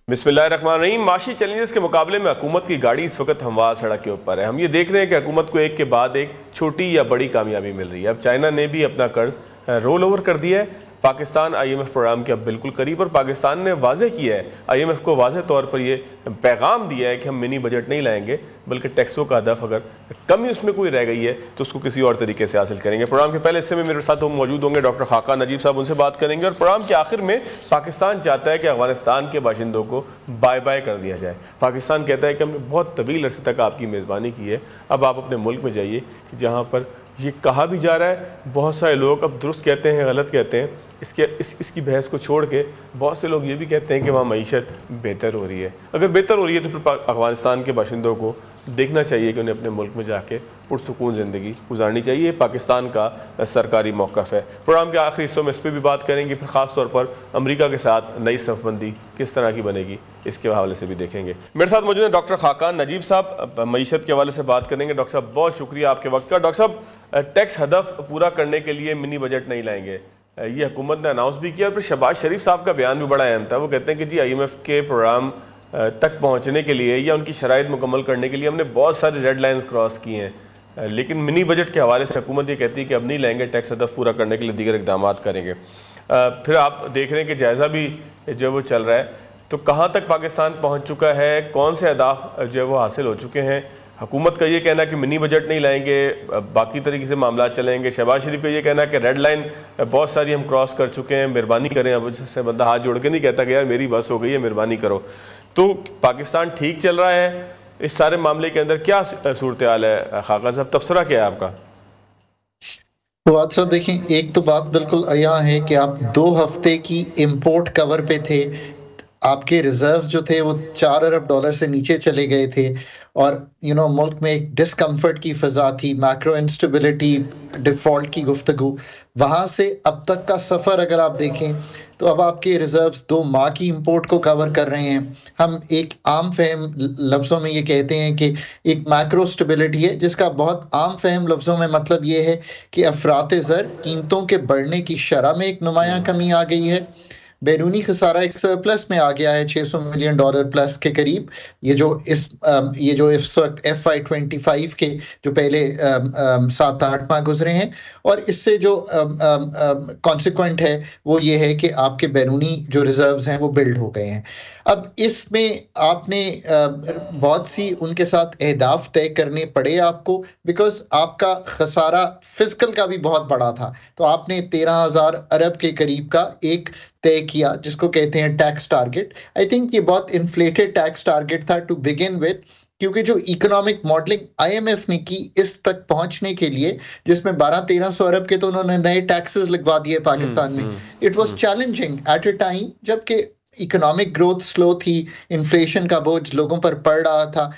बिस्मिल्लाहिर्रहमानिर्रहीम। माशी चैलेंजेस के मुकाबले में हुकूमत की गाड़ी इस वक्त हमवार सड़क के ऊपर है। हम ये देख रहे हैं कि हुकूमत को एक के बाद एक छोटी या बड़ी कामयाबी मिल रही है। अब चाइना ने भी अपना कर्ज रोल ओवर कर दिया है। पाकिस्तान IMF प्रोग्राम के अब बिल्कुल करीब, और पाकिस्तान ने वाज़ेह किया है, IMF को वाज़ेह तौर पर ये पैगाम दिया है कि हम मिनी बजट नहीं लाएंगे, बल्कि टैक्सों का हदफ अगर कमी उसमें कोई रह गई है तो उसको किसी और तरीके से हासिल करेंगे। प्रोग्राम के पहले हिस्से में मेरे साथ मौजूद होंगे डॉक्टर खाकान नजीब साहब, उनसे बात करेंगे। और प्रोग्राम के आखिर में पाकिस्तान चाहता है कि अफगानिस्तान के बाशिंदों को बाय बाय कर दिया जाए। पाकिस्तान कहता है कि हमने बहुत तवील अरसे तक आपकी मेज़बानी की है, अब आप अपने मुल्क में जाइए। जहाँ पर ये कहा भी जा रहा है, बहुत सारे लोग अब दुरुस्त कहते हैं गलत कहते हैं, इसकी बहस को छोड़ के बहुत से लोग ये भी कहते हैं कि वहाँ मईशत बेहतर हो रही है। अगर बेहतर हो रही है तो फिर अफगानिस्तान के बाशिंदों को देखना चाहिए कि उन्हें अपने मुल्क में जाके पुरसुकून ज़िंदगी गुजारनी चाहिए। पाकिस्तान का सरकारी मौक़िफ़ है। प्रोग्राम के आखिरी हिस्सों में इस पर भी बात करेंगे। फिर ख़ास तौर पर अमेरिका के साथ नई सफ़बंदी किस तरह की बनेगी, इसके हवाले से भी देखेंगे। मेरे साथ मौजूद है डॉक्टर खाकान नजीब साहब, मईशत के हवाले से बात करेंगे। डॉक्टर साहब बहुत शुक्रिया आपके वक्त का। डॉक्टर साहब, टैक्स हदफ पूरा करने के लिए मिनी बजट नहीं लाएंगे, ये हुकूमत ने अनाउंस भी किया। और फिर शहबाज शरीफ साहब का बयान भी बड़ा अहम था। वो कहते हैं कि जी IMF के प्रोग्राम तक पहुंचने के लिए या उनकी शराइत मुकम्मल करने के लिए हमने बहुत सारे रेड लाइन्स क्रॉस किए हैं, लेकिन मिनी बजट के हवाले से हुकूमत ये कहती है कि अब नहीं लाएंगे, टैक्स हदफ पूरा करने के लिए दीगर इकदाम करेंगे। फिर आप देख रहे हैं कि जायज़ा भी जो वो चल रहा है, तो कहाँ तक पाकिस्तान पहुँच चुका है, कौन से अहदाफ जो है वो हासिल हो चुके हैं। हुकूमत का ये कहना है कि मिनी बजट नहीं लाएंगे, बाकी तरीके से मामला चलेंगे। शहबाज शरीफ का ये कहना है कि रेड लाइन बहुत सारी हम क्रॉस कर चुके हैं, मेहरबानी करें। अब जिससे बंदा हाथ जोड़ के नहीं कहता कि यार मेरी बस हो गई है, मेहरबानी करो। तो पाकिस्तान ठीक चल रहा है इस सारे मामले के अंदर, क्या सूरत हाल है? खाकान साहब, तबसरा क्या है आपका? तो साहब देखें, एक तो बात बिल्कुल यहाँ है कि आप 2 हफ्ते की इंपोर्ट कवर पे थे, आपके रिजर्व जो थे वो $4 अरब से नीचे चले गए थे, और मुल्क में एक डिस्कम्फर्ट की फिजा थी, मैक्रो इंस्टेबिलिटी, डिफॉल्ट की गुफ्तगू। वहां से अब तक का सफर अगर आप देखें तो अब आपके रिजर्व्स 2 माह की इंपोर्ट को कवर कर रहे हैं। हम एक आम फहम लफ्जों में ये कहते हैं कि एक मैक्रो स्टेबिलिटी है, जिसका बहुत आम फहम लफ्जों में मतलब ये है कि अफराते ज़र कीमतों के बढ़ने की शरह में एक नुमायां कमी आ गई है। बैरूनी खसारा एक सरप्लस में आ गया है, $600 मिलियन प्लस के करीब। ये जो इस वक्त FY25 के जो पहले 7-8 माह गुजरे हैं, और इससे जो कॉन्सिक्वेंट है वो ये है कि आपके बैरूनी जो रिजर्व्स हैं वो बिल्ड हो गए हैं। अब इसमें आपने बहुत सी उनके साथ अहदाफ तय करने पड़े आपको, बिकॉज आपका खसारा फिजिकल का भी बहुत बड़ा था। तो आपने 13,000 अरब के करीब का एक तय किया, जिसको कहते हैं टैक्स टारगेट। आई थिंक ये बहुत इन्फ्लेटेड टैक्स टारगेट था टू बिगिन विद, क्योंकि जो इकोनॉमिक मॉडलिंग IMF ने की इस तक पहुंचने के लिए, जिसमें 1200-1300 अरब के तो उन्होंने नए टैक्सेस लगवा दिए पाकिस्तान में, it was challenging at a time जबकि इकोनॉमिक ग्रोथ स्लो थी, इन्फ्लेशन का बोझ लोगों पर पड़ रहा था।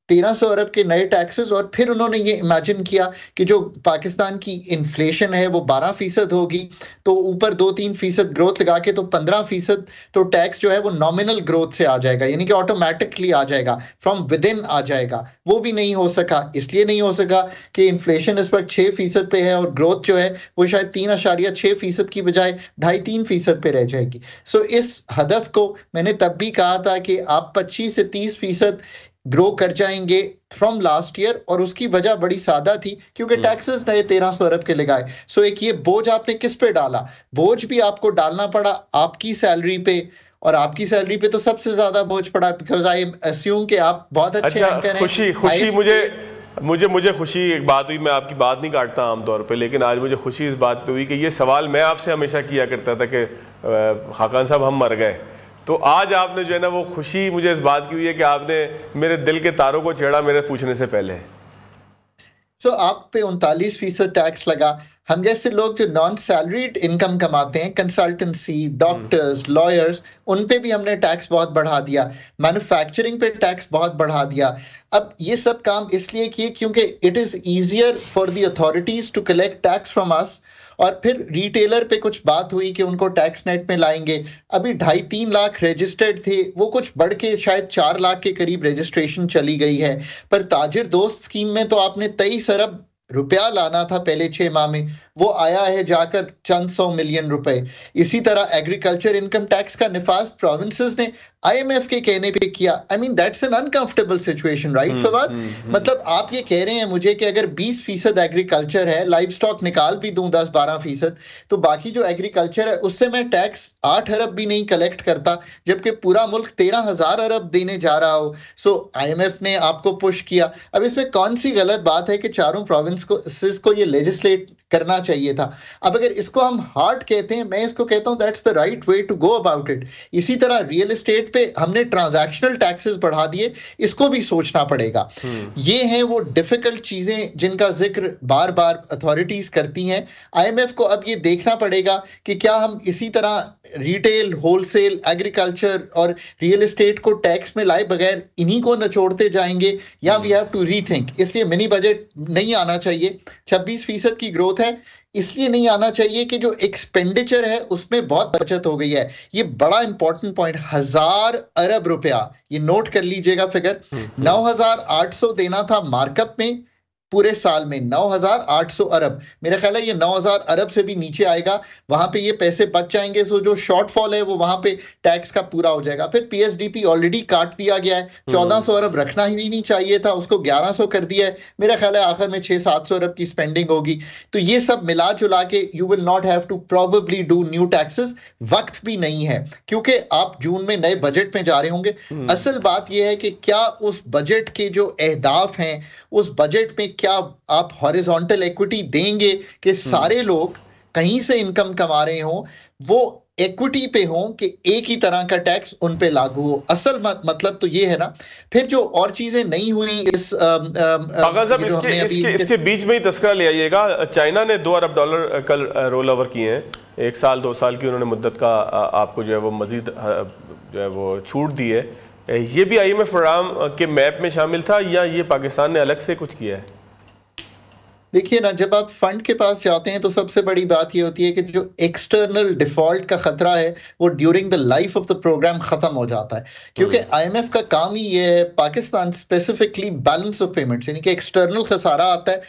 1300 अरब के नए टैक्सेस, और फिर उन्होंने ये इमेजिन किया कि जो पाकिस्तान की इन्फ्लेशन है वो 12% होगी, तो ऊपर 2-3% ग्रोथ लगा के तो 15% तो टैक्स जो है वो नॉमिनल ग्रोथ से आ जाएगा, यानी कि ऑटोमेटिकली आ जाएगा, फ्रॉम विद इन आ जाएगा। वो भी नहीं हो सका। इसलिए नहीं हो सका कि इन्फ्लेशन इस वक्त 6% पे है और ग्रोथ जो है वो शायद 3.6% की बजाय 2.5-3% पे रह जाएगी। सो इस हदफ को मैंने तब भी कहा था कि आप 25 से 30% ग्रो कर जाएंगे फ्रॉम लास्ट ईयर, और उसकी वजह बड़ी सादा थी, क्योंकि टैक्सेस नए 1300 अरब के लगाए। सो एक ये बोझ आपने किस पे डाला? बोझ भी आपको डालना पड़ा आपकी सैलरी पे, और आपकी सैलरी पे तो सबसे ज्यादा बोझ पड़ा, बिकॉज आई अस्यूम कि आप बहुत अच्छे एंकर हैं। खुशी मुझे खुशी एक बात हुई, मैं आपकी बात नहीं काटता आमतौर पे, लेकिन आज मुझे खुशी इस बात पे हुई कि ये सवाल मैं आपसे हमेशा किया करता था कि खाकान साहब हम मर गए, तो आज आपने जो है ना वो खुशी मुझे इस बात की हुई है कि आपने मेरे दिल के तारों को छेड़ा मेरे पूछने से पहले। सो आप पे 39% टैक्स लगा। हम जैसे लोग जो नॉन सैलरीड इनकम कमाते हैं, कंसल्टेंसी, डॉक्टर्स, लॉयर्स, उन पे भी हमने टैक्स बहुत बढ़ा दिया, मैन्युफैक्चरिंग पे टैक्स बहुत बढ़ा दिया। अब ये सब काम इसलिए किए क्योंकि it is easier for the authorities to collect tax from us. और फिर रिटेलर पे कुछ बात हुई कि उनको टैक्स नेट में लाएंगे। अभी 2.5-3 लाख रजिस्टर्ड थे, वो कुछ बढ़ के शायद 4 लाख के करीब रजिस्ट्रेशन चली गई है। पर ताजिर दोस्त स्कीम में तो आपने 23 अरब रुपया लाना था पहले 6 माह में, वो आया है जाकर चंद 100 मिलियन रुपए। इसी तरह एग्रीकल्चर इनकम टैक्स का निफाज प्रोविंसेस ने आईएमएफ के कहने पे किया। I mean that's an uncomfortable situation, right Fawad? मतलब आप ये कह रहे हैं मुझे कि अगर 20% एग्रीकल्चर है, लाइव स्टॉक निकाल भी दूं 10-12%, तो बाकी जो एग्रीकल्चर है उससे मैं टैक्स 8 अरब भी नहीं कलेक्ट करता, जबकि पूरा मुल्क 13,000 अरब देने जा रहा हो। सो आईएमएफ ने आपको पुश किया। अब इसमें कौन सी गलत बात है कि चारों प्रोविंस को ये लेजिस्लेट करना चाहिए था? अब अगर इसको हम हार्ड कहते हैं, मैं इसको कहता हूं that's the right way to go about it. इसी तरह रियल एस्टेट पे हमने ट्रांजैक्शनल टैक्सेस बढ़ा दिए, इसको भी सोचना पड़ेगा। ये हैं वो डिफिकल्ट चीजें जिनका जिक्र बार बार अथॉरिटीज करती हैं। आईएमएफ को अब ये देखना पड़ेगा कि क्या हम इसी तरह रिटेल, होलसेल, एग्रीकल्चर और रियल एस्टेट को टैक्स में लाए बगैर इन्हीं को नचोड़ते जाएंगे, या वी हैव टू रीथिंक। इसलिए मिनी बजट नहीं आना चाहिए। 26% की ग्रोथ है, इसलिए नहीं आना चाहिए कि जो एक्सपेंडिचर है उसमें बहुत बचत हो गई है। ये बड़ा इंपॉर्टेंट पॉइंट, 1000 अरब रुपया, ये नोट कर लीजिएगा फिगर। 9,800 देना था मार्कअप में पूरे साल में, 9,800 अरब। मेरा ख्याल है ये 9,000 अरब से भी नीचे आएगा, वहां पे ये पैसे बच जाएंगे। तो जो शॉर्टफॉल है वो वहां पे टैक्स का पूरा हो जाएगा। फिर पीएसडीपी ऑलरेडी काट दिया गया है, 1400 अरब रखना ही नहीं चाहिए था, उसको 1100 कर दिया है। मेरा ख्याल है आखिर में 600-700 अरब की स्पेंडिंग होगी। तो ये सब मिला जुला के you will not have to probably do new taxes. वक्त भी नहीं है क्योंकि आप जून में नए बजट में जा रहे होंगे। असल बात यह है कि क्या उस बजट के जो अहदाफ हैं, उस बजट में क्या आप हॉरिजॉन्टल इक्विटी देंगे कि सारे लोग कहीं से इनकम कमा रहे हों, वो इक्विटी पे हो कि एक ही तरह का टैक्स उन पे लागू हो। असल मतलब तो ये है ना। फिर जो और चीजें नहीं हुई इस इसके बीच में ही तस्करा ले आइएगा। चाइना ने $2 अरब कल रोल ओवर किए हैं। 1 साल 2 साल की उन्होंने मुद्दत का आपको जो है वो मजीद जो है वो छूट दी है। ये भी आईएमएफ प्रोग्राम के मैप में शामिल था या ये पाकिस्तान ने अलग से कुछ किया है? देखिए ना, जब आप फंड के पास जाते हैं तो सबसे बड़ी बात ये होती है कि जो एक्सटर्नल डिफॉल्ट का खतरा है वो during the life of the programme खत्म हो जाता है। क्योंकि आईएमएफ का काम ही ये है, Pakistan specifically balance of payments, यानी कि एक्सटर्नल खसारा आता है,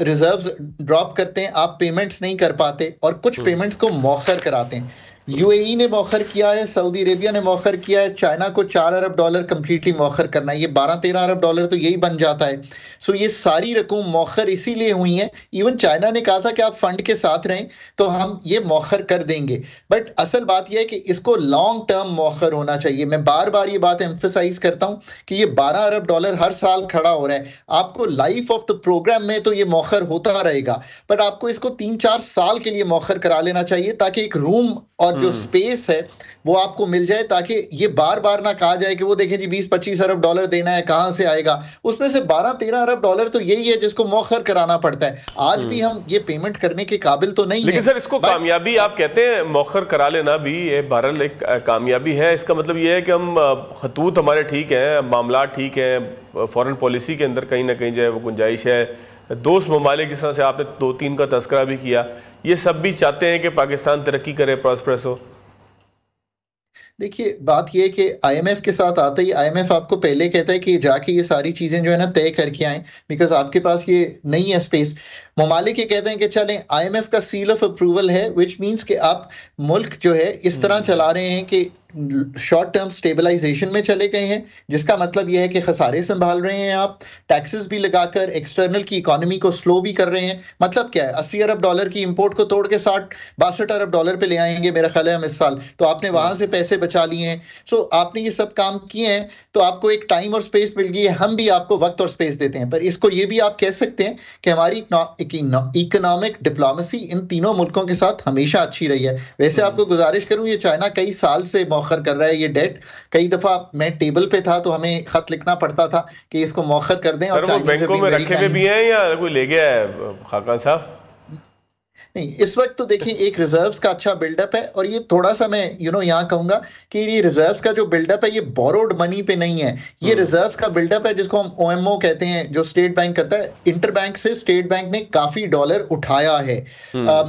रिजर्व्स ड्रॉप करते हैं, आप पेमेंट्स नहीं कर पाते और कुछ पेमेंट्स को मौखर कराते हैं। यूएई ने मौखर किया है, सऊदी अरेबिया ने मौखर किया है, चाइना को $4 अरब कंप्लीटली मौखर करना है, ये $12-13 अरब तो यही बन जाता है। सो ये सारी रकम मौखर इसीलिए हुई है। इवन चाइना ने कहा था कि आप फंड के साथ रहें तो हम ये मौखर कर देंगे, बट असल बात यह है कि इसको लॉन्ग टर्म मौखर होना चाहिए। मैं बार बार ये बात एम्फसाइज करता हूं कि ये $12 अरब हर साल खड़ा हो रहा है। आपको लाइफ ऑफ द प्रोग्राम में तो ये मौखर होता रहेगा, बट आपको इसको 3-4 साल के लिए मौखर करा लेना चाहिए ताकि एक रूम और जो स्पेस है वो आपको मिल जाए, ताकि ये बार बार ना कहा जाए कि वो देखें जी 20-25 अरब डॉलर देना है, कहां से आएगा। उसमें से 12-13 अरब डॉलर तो यही है जिसको मौखर कराना पड़ता है। आज भी हम ये पेमेंट करने के काबिल तो नहीं है। लेकिन सर इसको कामयाबी आप कहते हैं, मौखर करा लेना भी ये बहरहाल एक कामयाबी है। इसका मतलब ये है कि हम खतूत हमारे ठीक है, मामला ठीक है, फॉरेन पॉलिसी के अंदर कहीं ना कहीं जो है वो गुंजाइश है। दोस्त ममालिक जिस तरह से आपने 2-3 का तस्करा भी किया, ये सब भी चाहते हैं कि पाकिस्तान तरक्की करे, प्रॉस्परस हो। देखिए बात यह है कि आईएमएफ के साथ आते ही आईएमएफ आपको पहले कहता है कि जाके ये सारी चीजें जो है ना तय करके आए, बिकॉज आपके पास ये नहीं है स्पेस। ममालिक ये कहते हैं कि चलें, आईएमएफ का सील ऑफ अप्रूवल है, विच मींस कि आप मुल्क जो है इस तरह चला रहे हैं कि शॉर्ट टर्म स्टेबलाइजेशन में चले गए हैं, जिसका मतलब यह है कि खसारे संभाल रहे हैं आप, टैक्सेस भी लगाकर एक्सटर्नल की इकोनॉमी को स्लो भी कर रहे हैं। मतलब क्या है, $80 अरब की इंपोर्ट को तोड़ के 60-62 अरब डॉलर पे ले आएंगे मेरा ख्याल है हम इस साल, तो आपने वहां से पैसे बचा लिए हैं। सो आपने ये सब काम किए हैं तो आपको एक टाइम और स्पेस मिल गई है, हम भी आपको वक्त और स्पेस देते हैं। पर इसको ये भी आप कह सकते हैं कि हमारी इकोनॉमिक डिप्लोमेसी इन तीनों मुल्कों के साथ हमेशा अच्छी रही है। वैसे आपको गुजारिश करूं, ये चाइना कई साल से मौखर कर रहा है ये डेट। कई दफा मैं टेबल पे था तो हमें खत लिखना पड़ता था कि इसको मौखर कर दें। और बैंकों में रखे हुए भी हैं या कोई ले गया है खाकान साहब? नहीं, इस वक्त तो देखिए एक रिजर्व्स का अच्छा बिल्डअप है, और ये थोड़ा सा मैं यहाँ कहूंगा कि ये रिजर्व्स का जो बिल्डअप है ये बोरोड मनी पे नहीं है, ये रिजर्व्स का बिल्डअप है जिसको हम ओएमओ कहते हैं, जो स्टेट बैंक करता है। इंटरबैंक से स्टेट बैंक ने काफी डॉलर उठाया है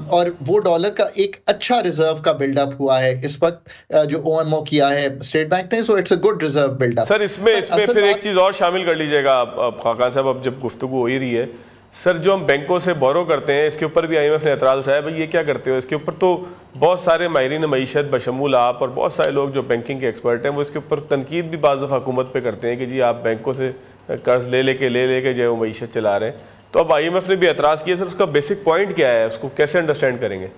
और वो डॉलर का एक अच्छा रिजर्व का बिल्डअप हुआ है इस वक्त जो ओएमओ किया है स्टेट बैंक ने। So it's a good reserve buildup. Sir इसमें फिर एक चीज और शामिल कर लीजिएगा खाकान साहब, अब जब गुफ्तगू हो ही रही है, सर जो हम बैंकों से बोरो करते हैं इसके ऊपर भी आईएमएफ ने एतराज़ उठाया, भाई ये क्या करते हो। इसके ऊपर तो बहुत सारे माहिरीन मईशत बशमूल आप और बहुत सारे लोग जो बैंकिंग के एक्सपर्ट हैं वो इसके ऊपर तनकीद भी बाज़ दफ़ा हुकूमत पे करते हैं कि जी आप बैंकों से कर्ज ले लेके जो है वो मईशत चला रहे हैं। तो अब आईएमएफ ने भी एतराज़ किया, सर उसका बेसिक पॉइंट क्या है, उसको कैसे अंडरस्टैंड करेंगे?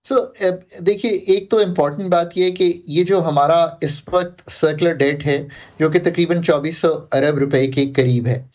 देखिए, एक तो इम्पॉर्टेंट बात यह है कि ये जो हमारा इस वक्त सर्कुलर डेट है जो कि तकरीबन 2400 अरब रुपए के करीब है,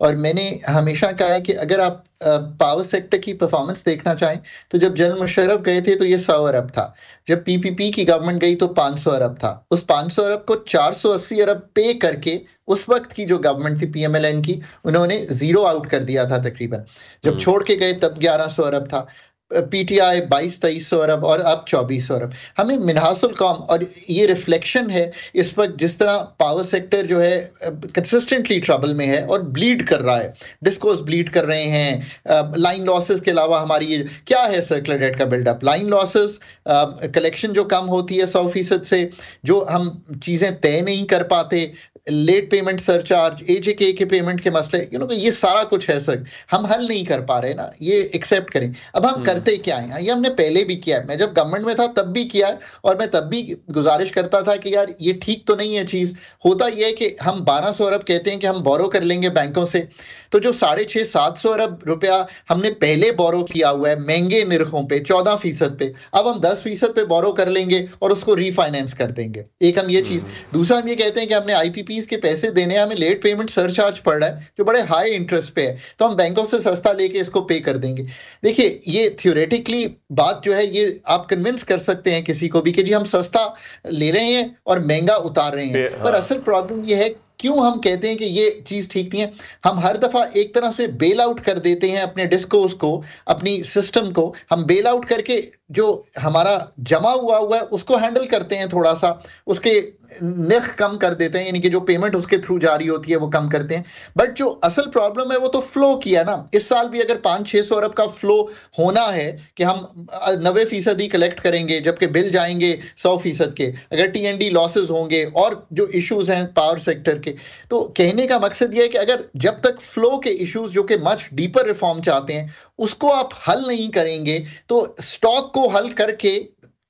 और मैंने हमेशा कहा है कि अगर आप पावर सेक्टर की परफॉर्मेंस देखना चाहें तो जब जनरल मुशर्रफ गए थे तो ये 100 अरब था, जब पीपीपी की गवर्नमेंट गई तो 500 अरब था। उस 500 अरब को 480 अरब पे करके उस वक्त की जो गवर्नमेंट थी पीएमएलएन की, उन्होंने जीरो आउट कर दिया था तकरीबन। जब छोड़ के गए तब 1100 अरब था, पीटीआई 2200-2300 अरब और अब 2400 अरब। हमें मिनहासुल कौम, और ये रिफ्लेक्शन है इस वक्त जिस तरह पावर सेक्टर जो है कंसिस्टेंटली ट्रबल में है और ब्लीड कर रहा है, डिस्कोस ब्लीड कर रहे हैं। लाइन लॉसेस के अलावा हमारी ये क्या है सर्कुलर डेट का बिल्डअप, लाइन लॉसेस, कलेक्शन जो कम होती है 100% से, जो हम चीज़ें तय नहीं कर पाते, लेट पेमेंट सरचार्ज, एजेके के पेमेंट के मसले, ये सारा कुछ है सर, हम हल नहीं कर पा रहे ना, ये एक्सेप्ट करें। अब हम करते क्या है, ये हमने पहले भी किया है, मैं जब गवर्नमेंट में था तब भी किया है, और मैं तब भी गुजारिश करता था कि यार ये ठीक तो नहीं है चीज। होता यह है कि हम 1200 अरब कहते हैं कि हम बोरो कर लेंगे बैंकों से, तो जो 650-700 अरब रुपया हमने पहले बोरो किया हुआ है महंगे निरखों पे 14% पे, अब हम 10% पे बोरो कर लेंगे और उसको रीफाइनेंस कर देंगे। एक हम ये चीज, दूसरा हम ये कहते हैं कि हमने आईपीपीज के पैसे देने हैं, हमें लेट पेमेंट सरचार्ज पड़ रहा है जो बड़े हाई इंटरेस्ट पे है, तो हम बैंकों से सस्ता लेके इसको पे कर देंगे। देखिए, ये थ्योरेटिकली बात जो है ये आप कन्विंस कर सकते हैं किसी को भी कि जी हम सस्ता ले रहे हैं और महंगा उतार रहे हैं, पर असल प्रॉब्लम ये है क्यों हम कहते हैं कि ये चीज ठीक नहीं है। हम हर दफा एक तरह से बेल आउट कर देते हैं अपने डिस्कोर्स को, अपनी सिस्टम को हम बेल आउट करके जो हमारा जमा हुआ है उसको हैंडल करते हैं, थोड़ा सा उसके निर्ख कम कर देते हैं, यानी कि जो पेमेंट उसके थ्रू जारी होती है वो कम करते हैं। बट जो असल प्रॉब्लम है वो तो फ्लो किया ना। इस साल भी अगर 500-600 अरब का फ्लो होना है कि हम 90% ही कलेक्ट करेंगे जबकि बिल जाएंगे 100% के, अगर टीएनडी लॉसेस होंगे और जो इश्यूज हैं पावर सेक्टर के, तो कहने का मकसद ये है कि अगर जब तक फ्लो के इश्यूज जो कि मच डीपर रिफॉर्म चाहते हैं उसको आप हल नहीं करेंगे तो स्टॉक को हल करके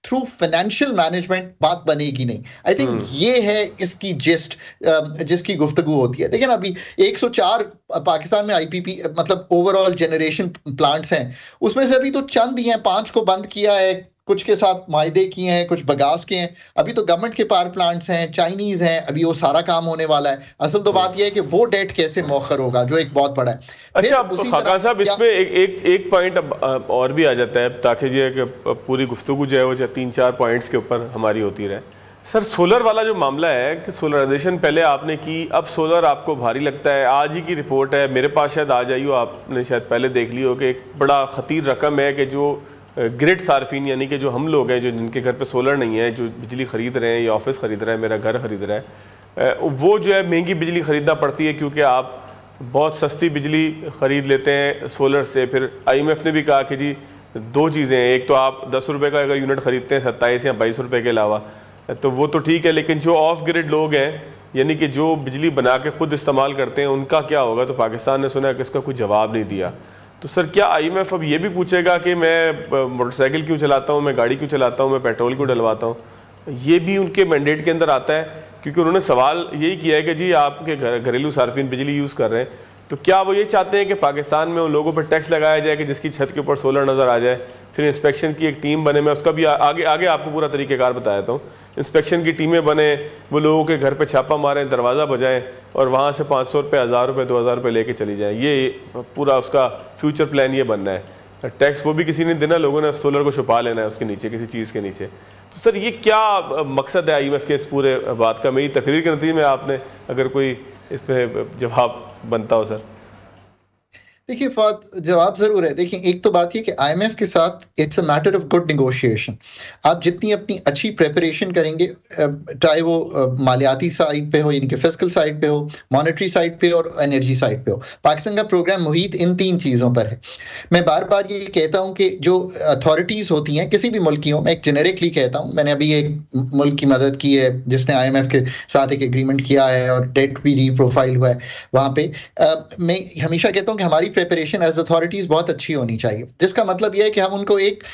थ्रू फाइनेंशियल मैनेजमेंट बात बनेगी नहीं। आई थिंक ये है इसकी जिस्ट जिसकी गुफ्तगू होती है। देखिए ना, अभी 104 पाकिस्तान में आईपीपी मतलब ओवरऑल जनरेशन प्लांट्स हैं, उसमें से अभी तो चंद ही हैं, 5 को बंद किया है, कुछ के साथ मायदे किए हैं, कुछ बगास के हैं। अभी तो गवर्नमेंट के पावर प्लांट्स हैं, चाइनीज हैं, अभी वो सारा काम होने वाला है। असल तो बात यह है कि वो डेट कैसे मौखर होगा, जो एक बहुत बड़ा है। अच्छा खाका साहब, इसमें एक पॉइंट और भी आ जाता है ताकि जो पूरी गुफ्तगू जो है वो 3-4 पॉइंट्स के ऊपर हमारी होती रहे। सर सोलर वाला जो मामला है कि सोलराइजेशन पहले आपने की, अब सोलर आपको भारी लगता है। आज ही की रिपोर्ट है, मेरे पास शायद आ जाइए, आपने शायद पहले देख ली हो कि एक बड़ा खतीर रकम है कि जो ग्रिड सार्फिन यानी कि जो हम लोग हैं जो जिनके घर पे सोलर नहीं है, जो बिजली ख़रीद रहे हैं या ऑफिस ख़रीद रहे हैं, मेरा घर ख़रीद रहा है, वो जो है महंगी बिजली ख़रीदना पड़ती है क्योंकि आप बहुत सस्ती बिजली ख़रीद लेते हैं सोलर से। फिर आईएमएफ ने भी कहा कि जी 2 चीज़ें हैं, एक तो आप 10 रुपये का अगर यूनिट ख़रीदते हैं 27 या 22 रुपये के अलावा तो वो तो ठीक है, लेकिन जो ऑफ ग्रिड लोग हैं यानी कि जो बिजली बना के खुद इस्तेमाल करते हैं उनका क्या होगा। तो पाकिस्तान ने सुना है कि इसका कोई जवाब नहीं दिया। तो सर क्या आईएमएफ अब ये भी पूछेगा कि मैं मोटरसाइकिल क्यों चलाता हूँ, मैं गाड़ी क्यों चलाता हूँ, मैं पेट्रोल क्यों डलवाता हूँ? ये भी उनके मैंडेट के अंदर आता है क्योंकि उन्होंने सवाल यही किया है कि जी आपके घरेलू सार्फिन बिजली यूज़ कर रहे हैं, तो क्या वो ये चाहते हैं कि पाकिस्तान में उन लोगों पर टैक्स लगाया जाए कि जिसकी छत के ऊपर सोलर नज़र आ जाए, फिर इंस्पेक्शन की एक टीम बने। मैं उसका भी आगे आपको पूरा तरीक़ेकार बताया था। इंस्पेक्शन की टीमें बने, वो लोगों के घर पे छापा मारें, दरवाज़ा बजाएं और वहाँ से 500 रुपये, 1000 रुपये, 2000 रुपये लेके चली जाएं। ये पूरा उसका फ्यूचर प्लान ये बनना है। टैक्स वो भी किसी ने देना, लोगों ने सोलर को छुपा लेना है उसके नीचे, किसी चीज़ के नीचे। तो सर ये क्या मकसद है आईएमएफ के इस पूरे बात का? मेरी तकरीर के नतीजे में आपने अगर कोई इस पर जवाब बनता हो सर। देखिए फवाद, जवाब जरूर है। देखिए, एक तो बात ये कि आईएमएफ के साथ it's a matter of good negotiation. आप जितनी अपनी अच्छी प्रेपरेशन करेंगे, चाहे वो मालियाती साइड पे हो यानी कि फिस्कल साइड पे हो, मॉनेटरी साइड पे और एनर्जी साइड पे हो, पाकिस्तान का प्रोग्राम मुहित इन 3 चीज़ों पर है। मैं बार बार ये कहता हूँ कि जो अथॉरिटीज़ होती हैं किसी भी मुल्क की हो, मैं एक जेनेरिकली कहता हूँ, मैंने अभी एक मुल्क की मदद की है जिसने आईएमएफ के साथ एक एग्रीमेंट किया है और डेट भी रीप्रोफाइल हुआ है वहाँ पे। मैं हमेशा कहता हूँ कि हमारी प्रिपरेशन एज अथॉरिटीज बहुत अच्छी होनी चाहिए, जिसका मतलब यह है कि हम उनको एक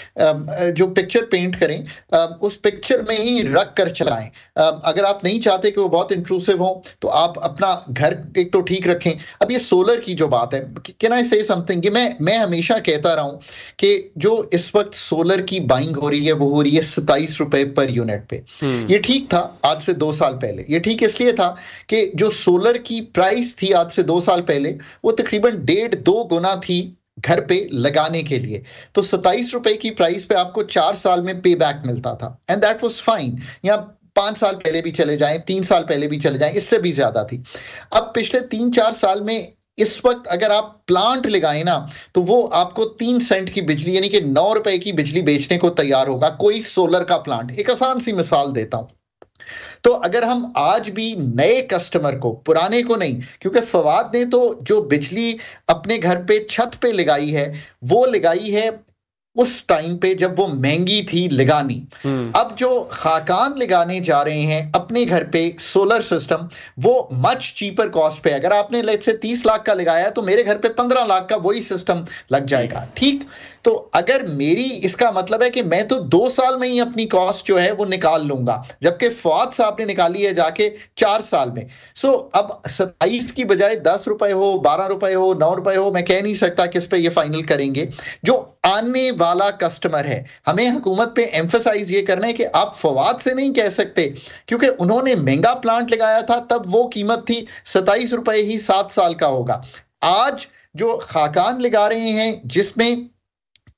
जो पिक्चर पेंट करें उस पिक्चर में ही रख कर चलाएं। अगर आप नहीं चाहते कि वो बहुत इंट्रूसिव हो तो आप अपना घर एक तो ठीक रखें। अब ये सोलर की जो बात है, कैन आई से समथिंग कि मैं हमेशा कहता रहा हूं कि जो इस वक्त सोलर की बाइंग हो रही है वो हो रही है 27 रुपए पर यूनिट पे। ये ठीक था आज से 2 साल पहले। ये ठीक इसलिए था कि जो सोलर की प्राइस थी आज से 2 साल पहले वो तकरीबन 1.5-2 गुना थी घर पे लगाने के लिए। तो 27 रुपए की प्राइस पे आपको 4 साल में पे बैक मिलता था एंड दैट वाज फाइन। या 5 साल पहले भी चले जाएं, 3 साल पहले भी चले जाएं, इससे भी ज्यादा थी। अब पिछले 3-4 साल में इस वक्त अगर आप प्लांट लगाए ना तो वो आपको 3 सेंट की बिजली यानी कि 9 रुपए की बिजली बेचने को तैयार होगा कोई सोलर का प्लांट। एक आसान सी मिसाल देता हूं। तो अगर हम आज भी नए कस्टमर को, पुराने को नहीं, क्योंकि फवाद ने तो जो बिजली अपने घर पे छत पे लगाई है वो लगाई है उस टाइम पे जब वो महंगी थी लगानी। अब जो खाकान लगाने जा रहे हैं अपने घर पे सोलर सिस्टम वो मच चीपर कॉस्ट पे। अगर आपने लेट से 30 लाख का लगाया तो मेरे घर पे 15 लाख का वही सिस्टम लग जाएगा। ठीक, तो अगर मेरी, इसका मतलब है कि मैं तो 2 साल में ही अपनी कॉस्ट जो है वो निकाल लूंगा, जबकि फवाद साहब ने निकाली है जाके 4 साल में। सो अब 27 की बजाय 10 रुपए हो, 12 रुपए हो, 9 रुपए हो, मैं कह नहीं सकता किस पे ये फाइनल करेंगे। जो आने वाला कस्टमर है हमें हुकूमत पे एम्फसाइज ये करना है कि आप फवाद से नहीं कह सकते, क्योंकि उन्होंने महंगा प्लांट लगाया था तब वो कीमत थी 27 रुपए ही 7 साल का होगा। आज जो खाकान लगा रहे हैं जिसमें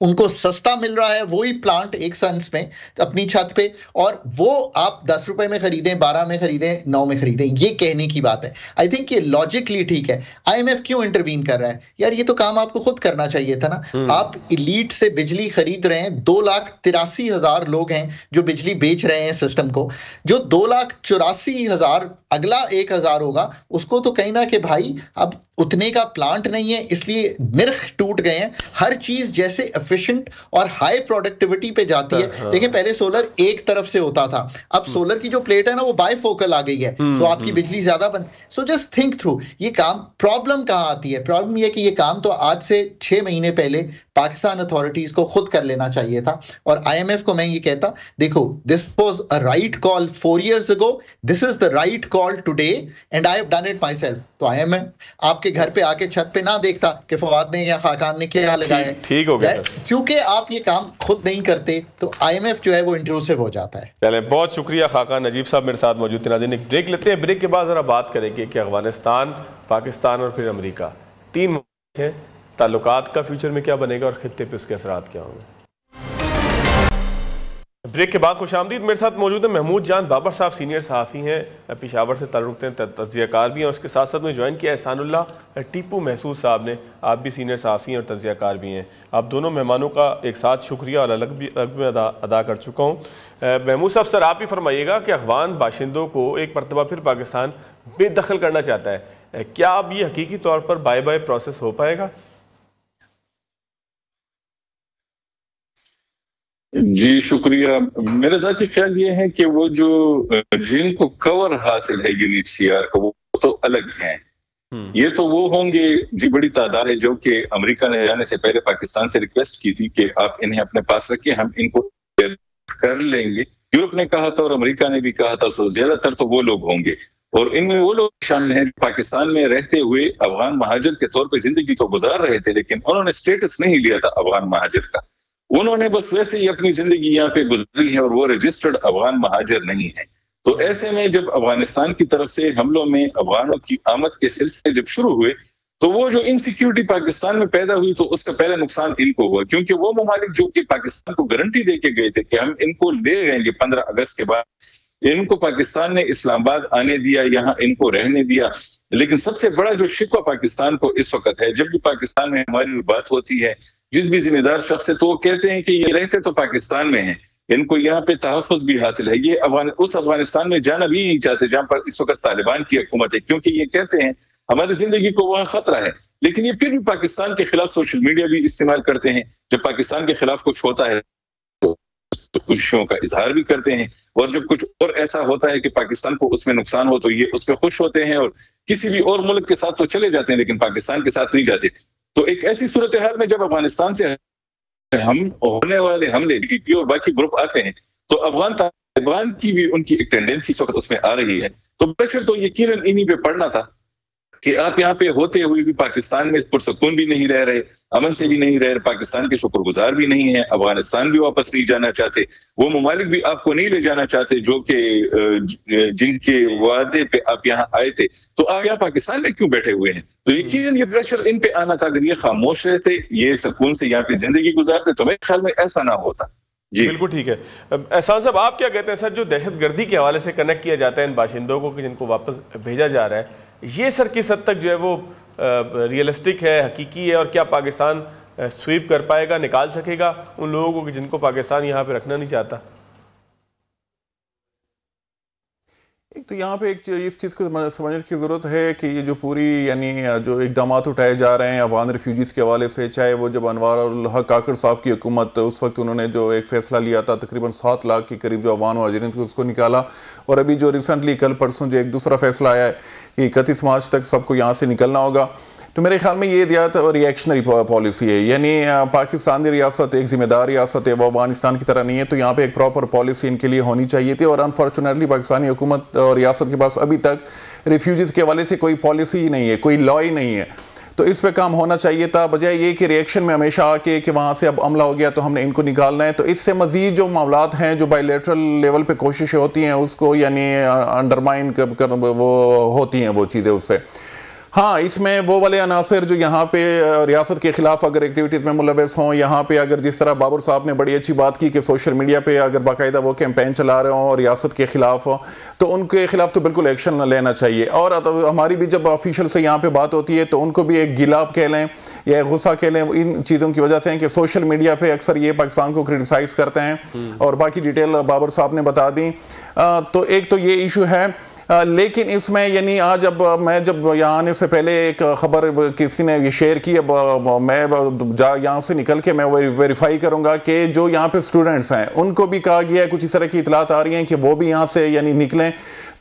उनको सस्ता मिल रहा है वही प्लांट एक सेंस में अपनी छत पे, और वो आप 10 रुपए में खरीदें, 12 में खरीदें, 9 में खरीदें, ये कहने की बात है। आई थिंक ये लॉजिकली ठीक है। आईएमएफ क्यों इंटरवीन कर रहा है? यार ये तो काम आपको खुद करना चाहिए था ना। आप इलीट से बिजली खरीद रहे हैं, 2,83,000 लोग हैं जो बिजली बेच रहे हैं सिस्टम को। जो 2,84,000 अगला 1,000 होगा उसको तो कहीं ना कि भाई अब उतने का प्लांट नहीं है, इसलिए निर्ख टूट गए हैं। हर चीज जैसे एफिशिएंट और हाई प्रोडक्टिविटी पे जाती है। देखिए पहले सोलर एक तरफ से होता था, अब सोलर की जो प्लेट है ना वो बायफोकल आ गई है, तो आपकी बिजली ज्यादा बन। सो जस्ट थिंक थ्रू ये काम। प्रॉब्लम कहां आती है? प्रॉब्लम ये कि ये काम तो आज से 6 महीने पहले पाकिस्तान अथॉरिटीज को खुद कर लेना चाहिए था। और आईएमएफ को मैं ये कहता, देखो this was a right call 4 years ago, this is the right call today and I have done it my self. तो आईएमएफ आपके घर पे आके छत पे ना देखता कि फवाद ने या खाकान ने क्या लगाया। ठीक हो गया। क्योंकि आप ये काम खुद नहीं करते तो आईएमएफ जो है वो इंट्रूसिव हो जाता है। चले, बहुत शुक्रिया खाकान नजीब साहब मेरे साथ मौजूद थे। नाज़रीन एक ब्रेक लेते हैं, ब्रेक के बाद जरा बात करेंगे कि अफगानिस्तान, पाकिस्तान और फिर अमेरिका, 3 मुल्क हैं, ताल्लुकात का फ्यूचर में क्या बनेगा और खित्ते पे उसके असरात क्या होंगे। ब्रेक के बाद खुशामदीद। मेरे साथ मौजूद है महमूद जान बाबर साहब, सीनियर सहाफ़ी हैं, पेशावर से ताल्लुक़ हैं, तज्ज़ियाकार भी हैं। और उसके साथ साथ में ज्वाइन किया एहसानुल्लाह टीपू महसूद साहब ने। आप भी सीनियर सहाफ़ी हैं और तज्ज़ियाकार भी हैं। आप दोनों मेहमानों का एक साथ शुक्रिया और अलग में अदा कर चुका हूँ। महमूद साहब सर, आप ही फरमाइएगा कि अफ़गान बाशिंदों को एक मरतबा फिर पाकिस्तान बेदखल करना चाहता है, क्या अब ये हकीकी तौर पर बाय बाय प्रोसेस हो पाएगा? जी शुक्रिया। मेरे ज़ाती ख्याल ये है कि वो जो जिनको कवर हासिल है यूनिटसीआर को वो तो अलग हैं। ये तो वो होंगे जी, बड़ी तादाद है जो कि अमेरिका ने जाने से पहले पाकिस्तान से रिक्वेस्ट की थी कि आप इन्हें अपने पास रखिए, हम इनको कर लेंगे। यूरोप ने कहा था और अमेरिका ने भी कहा था, सो ज्यादातर तो वो लोग होंगे। और इनमें वो लोग शामिल हैं पाकिस्तान में रहते हुए अफगान महाजिर के तौर पर जिंदगी तो गुजार रहे थे, लेकिन उन्होंने स्टेटस नहीं लिया था अफगान महाजिर का। उन्होंने बस वैसे ही अपनी जिंदगी यहाँ पे गुजरी है और वो रजिस्टर्ड अफगान महाजिर नहीं है। तो ऐसे में जब अफगानिस्तान की तरफ से हमलों में अफगानों की आमद के सिलसिले जब शुरू हुए तो वो जो इनसिक्योरिटी पाकिस्तान में पैदा हुई तो उसका पहला नुकसान इनको हुआ, क्योंकि वो ममालिक जो कि पाकिस्तान को गारंटी दे के गए थे कि हम इनको ले जाएंगे 15 अगस्त के बाद, इनको पाकिस्तान ने इस्लामाबाद आने दिया, यहाँ इनको रहने दिया। लेकिन सबसे बड़ा जो शिकवा पाकिस्तान को इस वक्त है, जब भी पाकिस्तान में हमारी बात होती है जिस भी जिम्मेदार शख्स से, तो वो कहते हैं कि ये रहते तो पाकिस्तान में हैं, इनको यहाँ पे तहफ़्फ़ुज़ भी हासिल है, ये उस अफगानिस्तान में जाना भी नहीं चाहते जहां पर इस वक्त तालिबान की हुकूमत है, क्योंकि ये कहते हैं हमारी जिंदगी को वहां खतरा है। लेकिन ये फिर भी पाकिस्तान के खिलाफ सोशल मीडिया भी इस्तेमाल करते हैं। जब पाकिस्तान के खिलाफ कुछ होता है तो खुशियों का इजहार भी करते हैं, और जब कुछ और ऐसा होता है कि पाकिस्तान को उसमें नुकसान हो तो ये उस पर खुश होते हैं और किसी भी और मुल्क के साथ तो चले जाते हैं लेकिन पाकिस्तान के साथ नहीं जाते। तो एक ऐसी सूरत हाल में जब अफगानिस्तान से हम होने वाले हमले बीपी और बाकी ग्रुप आते हैं, तो अफगान तालिबान की भी उनकी एक टेंडेंसी इस वक्त उसमें आ रही है। तो प्रेशर तो यकीनन इन्हीं पे पड़ना था कि आप यहाँ पे होते हुए भी पाकिस्तान में पुरसकून भी नहीं रह रहे, अमन से भी नहीं रह रहे, पाकिस्तान के शुक्रगुजार भी नहीं है, अफगानिस्तान भी वापस नहीं जाना चाहते, वो ममालिक भी आपको नहीं ले जाना चाहते जो कि जिनके वादे पे आप यहाँ आए थे, तो आप यहाँ पाकिस्तान में क्यों बैठे हुए हैं? तो यकीनन ये प्रेशर इन पे आना था। अगर ये खामोश रहते, ये सुकून से यहाँ पे जिंदगी गुजारते, तो मेरे ख्याल में ऐसा ना होता। जी बिल्कुल ठीक है। एहसान साहब, आप क्या कहते हैं सर, जो दहशतगर्दी के हवाले से कनेक्ट किया जाता है इन बाशिंदों को कि जिनको वापस भेजा जा रहा है, ये सर किस हद तक जो है वो रियलिस्टिक है, हकीकी है, और क्या पाकिस्तान स्वीप कर पाएगा, निकाल सकेगा उन लोगों को जिनको पाकिस्तान यहाँ पे रखना नहीं चाहता? एक तो यहाँ पे एक इस चीज़ को समझने की ज़रूरत है कि ये जो पूरी यानी जो इकदाम उठाए जा रहे हैं अफगान रिफ्यूजीज़ के हवाले से, चाहे वो जब अनवर उल हक काकड़ साहब की हुकूमत, उस वक्त उन्होंने जो एक फ़ैसला लिया था तकरीबन 7 लाख के करीब जो अफगान मुहाजिरीन थे उसको निकाला, और अभी जो रिसेंटली कल परसों जो एक दूसरा फैसला आया है कि 31 मार्च तक सबको यहाँ से निकलना होगा, तो मेरे ख्याल में ये ज़्यादा रिएक्शनरी पॉलिसी है। यानी पाकिस्तानी रियासत एक ज़िम्मेदार रियासत है, वो अफगानिस्तान की तरह नहीं है, तो यहाँ पे एक प्रॉपर पॉलिसी इनके लिए होनी चाहिए थी, और अनफॉर्चुनेटली पाकिस्तानी हुकूमत और रियासत के पास अभी तक रिफ्यूजीज़ के हवाले से कोई पॉलिसी ही नहीं है, कोई लॉ ही नहीं है। तो इस पर काम होना चाहिए था, बजाय ये कि रिएक्शन में हमेशा आके कि वहाँ से अब हमला हो गया तो हमने इनको निकालना है। तो इससे मज़ीद जो मामलात हैं, जो बायलैटरल लेवल पे कोशिशें होती हैं उसको यानी अंडरमाइन कर वो होती हैं वो चीज़ें उससे। हाँ, इसमें वो वाले अनासर जो यहाँ पे रियासत के खिलाफ अगर एक्टिविटीज़ में मुलव्वस हों, यहाँ पे अगर जिस तरह बाबर साहब ने बड़ी अच्छी बात की कि सोशल मीडिया पे अगर बाकायदा वो कैंपेन चला रहे हों रियासत के खिलाफ, तो उनके खिलाफ तो बिल्कुल एक्शन लेना चाहिए। और हमारी भी जब ऑफिशियल से यहाँ पे बात होती है तो उनको भी एक गिलाब कह लें या गुस्सा कह लें, इन चीज़ों की वजह से कि सोशल मीडिया पे अक्सर ये पाकिस्तान को क्रिटिसाइज़ करते हैं, और बाकी डिटेल बाबर साहब ने बता दी। तो एक तो ये इशू है, लेकिन इसमें यानी आज अब मैं जब यहाँ आने से पहले एक ख़बर किसी ने ये शेयर की, अब मैं यहाँ से निकल के मैं वेरीफाई करूँगा कि जो यहाँ पे स्टूडेंट्स हैं उनको भी कहा गया है, कुछ इस तरह की इतलात आ रही हैं कि वो भी यहाँ से यानी निकलें।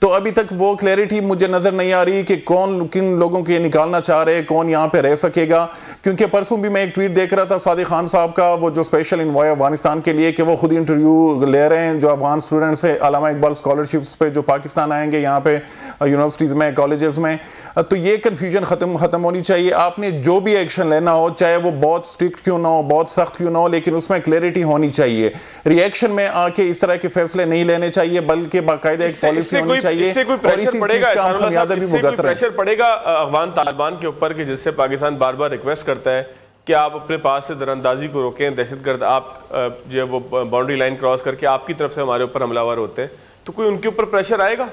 तो अभी तक वो क्लैरिटी मुझे नज़र नहीं आ रही कि कौन किन लोगों को ये निकालना चाह रहे हैं, कौन यहाँ पे रह सकेगा। क्योंकि परसों भी मैं एक ट्वीट देख रहा था सादिक खान साहब का, वो जो स्पेशल इन्वॉय अफगानिस्तान के लिए, कि वो खुद इंटरव्यू ले रहे हैं जो अफगान स्टूडेंट्स हैं अल्लामा इकबाल स्कॉलरशिप्स पे जो पाकिस्तान आएंगे यहाँ पे यूनिवर्सिटीज़ में, कॉलेजेस में। तो ये कन्फ्यूजन ख़त्म होनी चाहिए। आपने जो भी एक्शन लेना हो, चाहे वो बहुत स्ट्रिक्ट क्यों ना हो, बहुत सख्त क्यों ना हो, लेकिन उसमें क्लैरिटी होनी चाहिए। रिएक्शन में आके इस तरह के फैसले नहीं लेने चाहिए, बल्कि बाकायदा एक पॉलिसी होनी चाहिए। इससे कोई प्रेशर पड़ेगा प्रेशर पड़ेगा अफगान तालिबान के ऊपर कि जिससे पाकिस्तान बार बार रिक्वेस्ट करता है कि आप अपने पास से दरअंदाजी को रोकें, दहशतगर्द आप जो है वो बाउंड्री लाइन क्रॉस करके आपकी तरफ से हमारे ऊपर हमलावर होते हैं, तो कोई उनके ऊपर प्रेशर आएगा?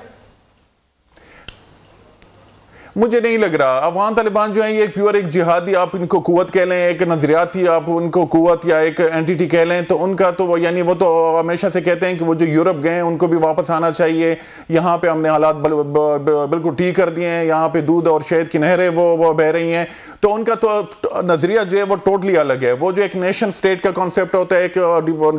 मुझे नहीं लग रहा। अफगान तालिबान जो है ये प्योर एक जिहादी, आप इनको कुव्वत कह लें, एक नजरियाती आप उनको कुव्वत या एक एंटिटी कह लें, तो उनका तो यानी वो तो हमेशा से कहते हैं कि वो जो यूरोप गए हैं उनको भी वापस आना चाहिए, यहाँ पे हमने हालात बिल्कुल ठीक कर दिए हैं, यहाँ पे दूध और शहद की नहरें वो बह रही हैं। तो उनका तो नजरिया जो है वो टोटली अलग है। वो जो एक नेशन स्टेट का कॉन्सेप्ट होता है, एक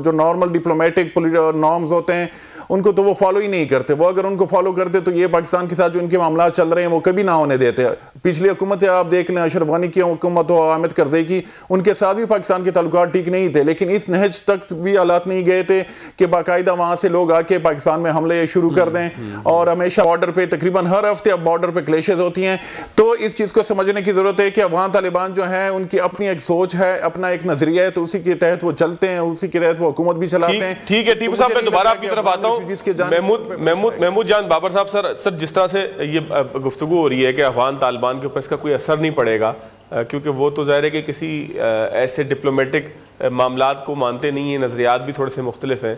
जो नॉर्मल डिप्लोमेटिक नॉर्म्स होते हैं, उनको तो वो फॉलो ही नहीं करते। वो अगर उनको फॉलो करते तो ये पाकिस्तान के साथ जो इनके मामला चल रहे हैं वो कभी ना होने देते। पिछली हुकूमत आप देख लें, अशरफ गनी की हुकूमत हो, हामिद करज़ई की, उनके साथ भी पाकिस्तान के ताल्लुकात ठीक नहीं थे, लेकिन इस नहज तक भी हालात नहीं गए थे कि बाकायदा वहाँ से लोग आके पाकिस्तान में हमले शुरू कर दें। और हमेशा बॉर्डर पर तकरीबन हर हफ्ते अब बॉर्डर पर क्लेशेज होती हैं। तो इस चीज़ को समझने की ज़रूरत है कि अफगान तालिबान जो है उनकी अपनी एक सोच है, अपना एक नजरिया है, तो उसी के तहत वो चलते हैं, उसी के तहत वो हुकूमत भी चलाते हैं। ठीक है टीपू साहब, मैं दोबारा आपकी तरफ आता हूँ। महमूद जान बाबर साहब, सर जिस तरह से ये गुफ्तगू हो रही है कि अफगान तालिबान के ऊपर इसका कोई असर नहीं पड़ेगा, क्योंकि वो तो ज़ाहिर है कि किसी ऐसे डिप्लोमेटिक मामलात को मानते नहीं हैं, नज़रियात भी थोड़े से मुख्तलिफ हैं,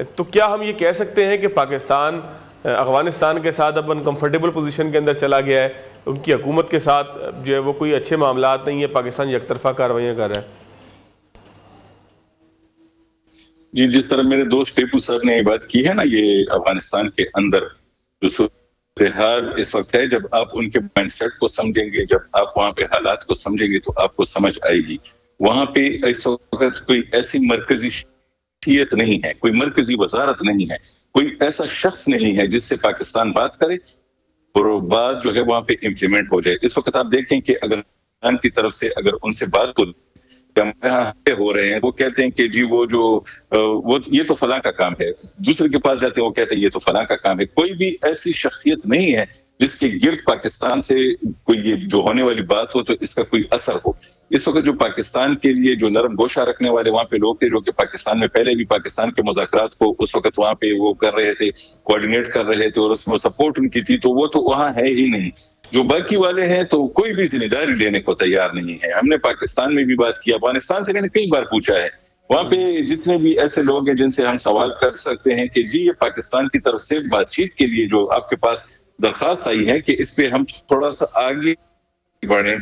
तो क्या हम ये कह सकते हैं कि पाकिस्तान अफगानिस्तान के साथ अब अनकम्फर्टेबल पोजीशन के अंदर चला गया है, उनकी हुकूमत के साथ जो है वो कोई अच्छे मामलात नहीं है, पाकिस्तान एकतरफा कार्रवाइयाँ कर रहा है? ये जिस तरह मेरे दोस्त टीपू साहब ने ये बात की है ना, ये अफगानिस्तान के अंदर जो सूरत इस वक्त है, जब आप उनके माइंडसेट को समझेंगे, जब आप वहाँ पे हालात को समझेंगे तो आपको समझ आएगी। वहाँ पे इस वक्त कोई ऐसी मरकजी शख्सियत नहीं है, कोई मरकजी वजारत नहीं है, कोई ऐसा शख्स नहीं है जिससे पाकिस्तान बात करे और बात जो है वहाँ पे इम्प्लीमेंट हो जाए। इस वक्त आप देखें कि अगर पाकिस्तान की तरफ से अगर उनसे बात हो यहाँ हो रहे हैं, वो कहते हैं कि जी वो ये तो फलां का काम है, दूसरे के पास जाते हैं वो कहते हैं ये तो फलां का काम है। कोई भी ऐसी शख्सियत नहीं है जिसके गिर्द पाकिस्तान से कोई ये जो होने वाली बात हो तो इसका कोई असर हो। इस वक्त जो पाकिस्तान के लिए जो नरम गोशा रखने वाले वहां पे लोग थे, जो कि पाकिस्तान में पहले भी पाकिस्तान के मुज़ाकरात को उस वक्त वहां पे वो कर रहे थे, कोऑर्डिनेट कर रहे थे और उसमें सपोर्ट उनकी थी, तो वो तो वहां है ही नहीं। जो बाकी वाले हैं तो कोई भी जिम्मेदारी लेने को तैयार नहीं है। हमने पाकिस्तान में भी बात की, अफगानिस्तान से मैंने कई बार पूछा है, वहां पे जितने भी ऐसे लोग हैं जिनसे हम सवाल कर सकते हैं कि जी ये पाकिस्तान की तरफ से बातचीत के लिए जो आपके पास दरखास्त आई है कि इस पे हम थोड़ा सा आगे बढ़े,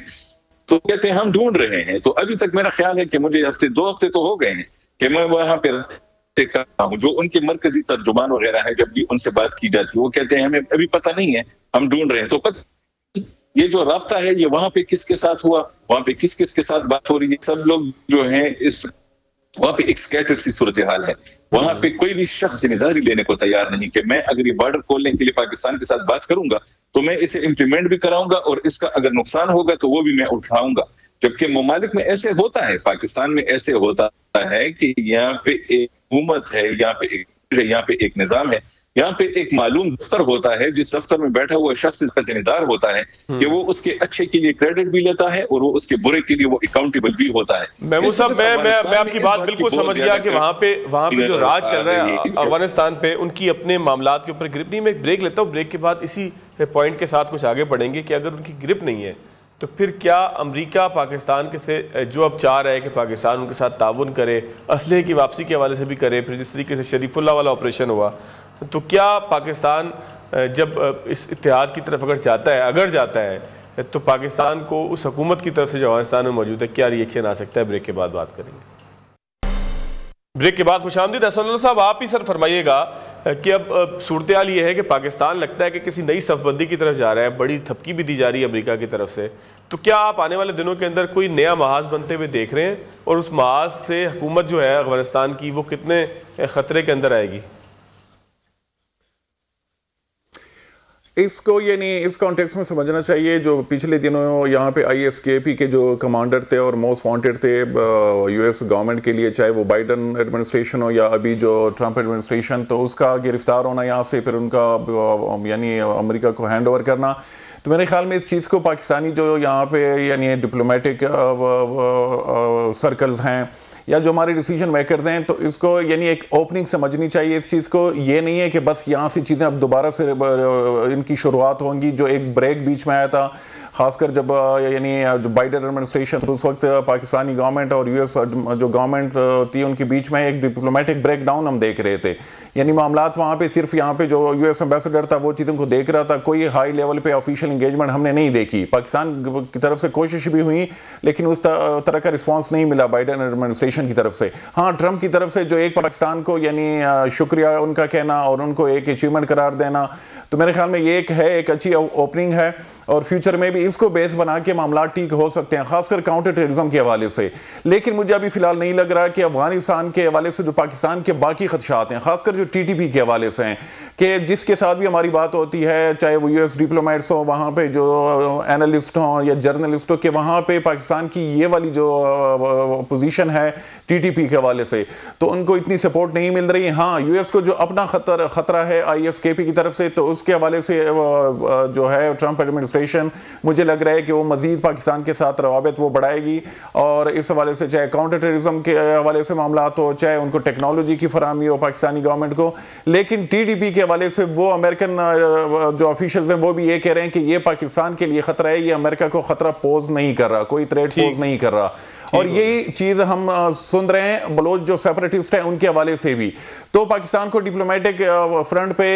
तो कहते हैं हम ढूंढ रहे हैं। तो अभी तक मेरा ख्याल है कि मुझे 2 हफ्ते तो हो गए हैं कि मैं वहां पे कर रहा हूं। जो उनके मरकजी तर्जुमान वगैरह है, जब भी उनसे बात की जाती है वो कहते हैं हमें अभी पता नहीं है, हम ढूंढ रहे हैं। तो ये जो राब्ता है ये वहां पे किसके साथ हुआ, वहां पे किस किस के साथ बात हो रही है, सब लोग जो हैं इस वहां पे एक स्कैटर्ड सी सूरत हाल है। वहां पे कोई भी शख्स जिम्मेदारी लेने को तैयार नहीं कि मैं अगर ये बॉर्डर खोलने के लिए पाकिस्तान के साथ बात करूंगा तो मैं इसे इम्प्लीमेंट भी कराऊंगा और इसका अगर नुकसान होगा तो वो भी मैं उठाऊंगा। जबकि ममालिक में ऐसे होता है, पाकिस्तान में ऐसे होता है कि यहाँ पे एक हुकूमत है, यहाँ पे एक निजाम है, यहाँ पे एक मालूम दफ्तर होता है, जिस दफ्तर में बैठा हुआ शख्स इसका जिम्मेदार होता है कि वो उसके अच्छे के लिए क्रेडिट भी लेता है और वो उसके बुरे के लिए वो अकाउंटेबल भी होता है। महमूद साहब, मैं आपकी बात बिल्कुल समझ गया कि वहां पे जो राज चल रहा है अफगानिस्तान पे, उनकी अपने मामलात के ऊपर ग्रिप नहीं। मैं एक ब्रेक लेता हूँ, ब्रेक के बाद इसी पॉइंट के साथ कुछ आगे बढ़ेंगे कि अगर उनकी ग्रिप नहीं है तो फिर क्या अमेरिका पाकिस्तान के से जो अब चाह रहा है कि पाकिस्तान उनके साथ ताउन करे, असलहे की वापसी के हवाले से भी करे, फिर जिस तरीके से शरीफुल्लाह वाला ऑपरेशन हुआ, तो क्या पाकिस्तान जब इस इत्तेहाद की तरफ अगर जाता है तो पाकिस्तान को उस हुकूमत की तरफ से जो अफगानिस्तान में मौजूद है क्या रिएक्शन आ सकता है? ब्रेक के बाद बात करेंगे। ब्रेक के बाद खुशामदीद। असदुल्लाह साहब, आप ही सर फरमाइएगा कि अब सूरत हाल ये है कि पाकिस्तान लगता है कि किसी नई सफबंदी की तरफ जा रहा है, बड़ी थपकी भी दी जा रही है अमेरिका की तरफ से, तो क्या आप आने वाले दिनों के अंदर कोई नया महाज बनते हुए देख रहे हैं और उस महाज से हुकूमत जो है अफगानिस्तान की वो कितने खतरे के अंदर आएगी? इसको यानी इस कॉन्टेक्स्ट में समझना चाहिए, जो पिछले दिनों यहाँ पे ISKP के जो कमांडर थे और मोस्ट वांटेड थे US गवर्नमेंट के लिए, चाहे वो बाइडन एडमिनिस्ट्रेशन हो या अभी जो ट्रंप एडमिनिस्ट्रेशन, तो उसका गिरफ्तार होना यहाँ से, फिर उनका यानी अमेरिका को हैंड ओवर करना, तो मेरे ख्याल में इस चीज़ को पाकिस्तानी जो यहाँ पे यानी डिप्लोमेटिक सर्कल्स हैं या जो हमारे डिसीजन मेकर्स हैं, तो इसको यानी एक ओपनिंग समझनी चाहिए इस चीज़ को। ये नहीं है कि बस यहाँ से चीज़ें अब दोबारा से इनकी शुरुआत होंगी। जो एक ब्रेक बीच में आया था, खासकर जब यानी जो बाइडन एडमिनिस्ट्रेशन, तो उस वक्त पाकिस्तानी गवर्नमेंट और US जो गवर्नमेंट थी उनके बीच में एक डिप्लोमेटिक ब्रेकडाउन हम देख रहे थे। यानी मामलात वहाँ पे सिर्फ यहाँ पे जो US एम्बेसडर था वो चीज़ों को देख रहा था, कोई हाई लेवल पे ऑफिशियल इंगेजमेंट हमने नहीं देखी। पाकिस्तान की तरफ से कोशिश भी हुई लेकिन उस तरह का रिस्पांस नहीं मिला बाइडन एडमिनिस्ट्रेशन की तरफ से। हाँ, ट्रंप की तरफ से जो एक पाकिस्तान को यानी शुक्रिया उनका कहना और उनको एक अचीवमेंट करार देना, तो मेरे ख्याल में ये एक अच्छी ओपनिंग है और फ्यूचर में भी इसको बेस बना के मामला ठीक हो सकते हैं, खासकर काउंटर टेररिज्म के हवाले से। लेकिन मुझे अभी फिलहाल नहीं लग रहा कि अफगानिस्तान के हवाले से जो पाकिस्तान के बाकी खदशात हैं, खासकर जो TTP के हवाले से हैं, कि जिसके साथ भी हमारी बात होती है, चाहे वो US डिप्लोमेट्स हो, वहाँ पे जो एनालिस्ट हों या जर्नलिस्ट हो, कि वहाँ पे पाकिस्तान की ये वाली जो पोजीशन है TTP के हवाले से, तो उनको इतनी सपोर्ट नहीं मिल रही। हाँ, US को जो अपना खतरा है ISKP की तरफ से, तो उसके हवाले से जो है ट्रंप एडमिनिस्ट्रेशन, मुझे लग रहा है कि वो मजीद पाकिस्तान के साथ रवाबित वो बढ़ाएगी और इस हवाले से चाहे काउंटर टेररिज्म के हवाले से मामला हो, चाहे उनको टेक्नोलॉजी की फराहमी हो पाकिस्तानी गवर्नमेंट को। लेकिन TTP के हवाले से वो अमेरिकन जो ऑफिशियल्स हैं वो भी ये कह रहे हैं कि ये पाकिस्तान के लिए खतरा है, ये अमेरिका को खतरा पोज नहीं कर रहा, कोई थ्रेट पोज नहीं कर रहा। और यही चीज हम सुन रहे हैं बलोच जो सेपरेटिस्ट हैं उनके हवाले से भी। तो पाकिस्तान को डिप्लोमेटिक फ्रंट पे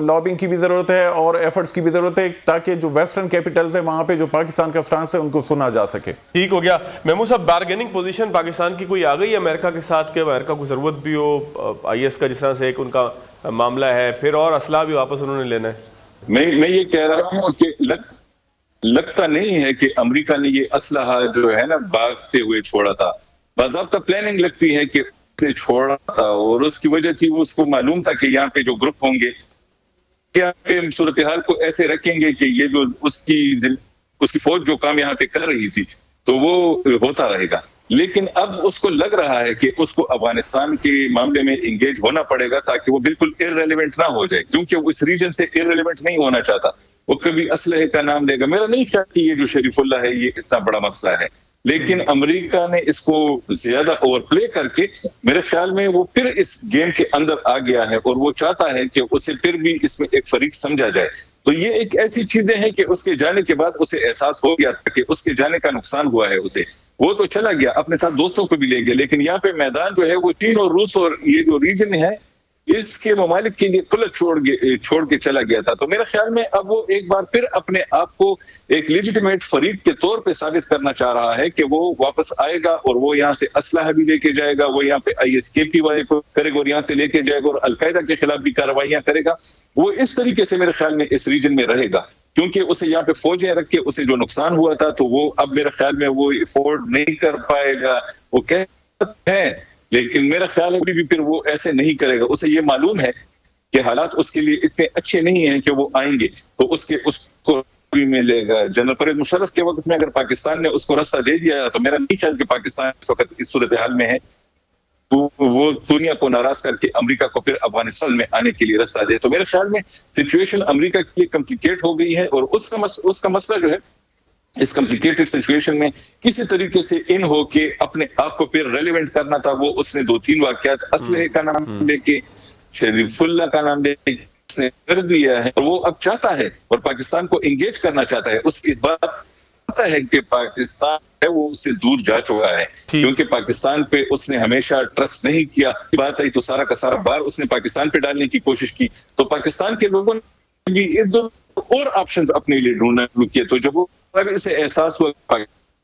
लॉबिंग की भी जरूरत है और एफर्ट्स की भी जरूरत है, ताकि जो वेस्टर्न कैपिटल्स है वहां पे जो पाकिस्तान का स्टांस है उनको सुना जा सके। ठीक हो गया। महमूद साहब, बार्गेनिंग पोजीशन पाकिस्तान की कोई आ गई अमेरिका के साथ, कि अमेरिका को जरूरत भी हो IS का, जिस तरह से एक उनका मामला है, फिर और असला भी वापस उन्होंने लेना है? मैं ये कह रहा हूँ कि लगता नहीं है कि अमेरिका ने ये असलहा जो है ना भागते हुए छोड़ा था। बाज़ाब्ता प्लानिंग लगती है कि उसे छोड़ा था और उसकी वजह थी, उसको मालूम था कि यहाँ पे जो ग्रुप होंगे यहाँ पे सूरत हाल को ऐसे रखेंगे कि ये जो उसकी उसकी फौज जो काम यहाँ पे कर रही थी तो वो होता रहेगा। लेकिन अब उसको लग रहा है कि उसको अफगानिस्तान के मामले में इंगेज होना पड़ेगा ताकि वो बिल्कुल इररेलेवेंट ना हो जाए, क्योंकि वो इस रीजन से इररेलेवेंट नहीं होना चाहता। वो कभी असलहे का नाम लेगा। मेरा नहीं ख्याल कि ये जो शरीफुल्लाह है ये इतना बड़ा मसला है, लेकिन अमेरिका ने इसको ज्यादा ओवरप्ले करके मेरे ख्याल में वो फिर इस गेम के अंदर आ गया है और वो चाहता है कि उसे फिर भी इसमें एक फरीक समझा जाए। तो ये एक ऐसी चीजें हैं कि उसके जाने के बाद उसे एहसास हो गया था कि उसके जाने का नुकसान हुआ है उसे। वो तो चला गया, अपने साथ दोस्तों को भी ले गया, लेकिन यहाँ पे मैदान जो है वो चीन और रूस और ये जो रीजन है इसके ममालिक के लिए खुला छोड़ के चला गया था। तो मेरे ख्याल में अब वो एक बार फिर अपने आप को एक लेजिटिमेट फरीक के तौर पे साबित करना चाह रहा है कि वो वापस आएगा और वो यहाँ से असलहा भी लेके जाएगा, वो यहाँ पे ISKP वाले को करेगा और यहाँ से लेके जाएगा और अलकायदा के खिलाफ भी कार्रवाइयां करेगा। वो इस तरीके से मेरे ख्याल में इस रीजन में रहेगा, क्योंकि उसे यहाँ पे फौजें रख के उसे जो नुकसान हुआ था तो वो अब मेरे ख्याल में वो अफोर्ड नहीं कर पाएगा। वो कहते हैं, लेकिन मेरा ख्याल है भी फिर वो ऐसे नहीं करेगा। उसे ये मालूम है कि हालात उसके लिए इतने अच्छे नहीं हैं कि वो आएंगे तो उसको भी मिलेगा। जनरल परवेज मुशर्रफ के वक्त में अगर पाकिस्तान ने उसको रास्ता दे दिया तो मेरा नहीं ख्याल कि पाकिस्तान इस वक्त इस सूरत हाल में है तो वो दुनिया को नाराज करके अमेरिका को फिर अफगानिस्तान में आने के लिए रास्ता दे। तो मेरे ख्याल में सिचुएशन अमेरिका के लिए कॉम्प्लिकेट हो गई है और उसका मसला जो है इस कॉम्प्लिकेटेड सिचुएशन में किसी तरीके से इन हो के अपने आप को फिर रेलिवेंट करना था। वो उसने 2-3 वाकयात असलहे का नाम लेके शरीफुल्लाह का नाम लेके उसने कर दिया है और वो अब चाहता है और पाकिस्तान को एंगेज करना चाहता है। उस इस बात पता है कि पाकिस्तान है वो उससे दूर जा चुका है, क्योंकि पाकिस्तान पे उसने हमेशा ट्रस्ट नहीं किया। बात आई तो सारा का सारा बार उसने पाकिस्तान पे डालने की कोशिश की, तो पाकिस्तान के लोगों ने भी एक दो और ऑप्शंस अपने लिए ढूंढना शुरू किए। तो जब वो इसे एहसास हुआ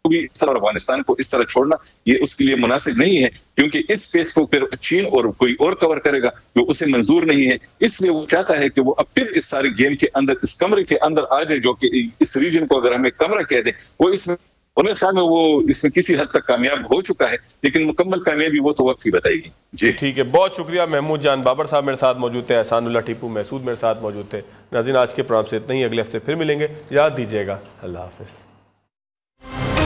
भी अफगानिस्तान को इस तरह छोड़ना ये उसके लिए मुनासिब नहीं है, क्योंकि इस स्पेस को फिर चीन और कोई और कवर करेगा जो उसे मंजूर नहीं है। इसलिए वो चाहता है कि वो अब फिर इस सारे गेम के अंदर, इस कमरे के अंदर आ जाए, जो कि इस रीजन को अगर हमें कमरा कह दे वो इसमें, और मेरे ख्याल में वो इसमें किसी हद तक कामयाब हो चुका है, लेकिन मुकम्मल कामयाबी वो तो वक्त ही बताएगी। जी ठीक है, बहुत शुक्रिया महमूद जान। बाबर साहब मेरे साथ मौजूद थे, एहसानुल्लाह टीपू महसूद मेरे साथ मौजूद थे। नाज़रीन, आज के प्रोग्राम से इतना ही, अगले हफ्ते फिर मिलेंगे। याद दीजिएगा, अल्लाह हाफिज़।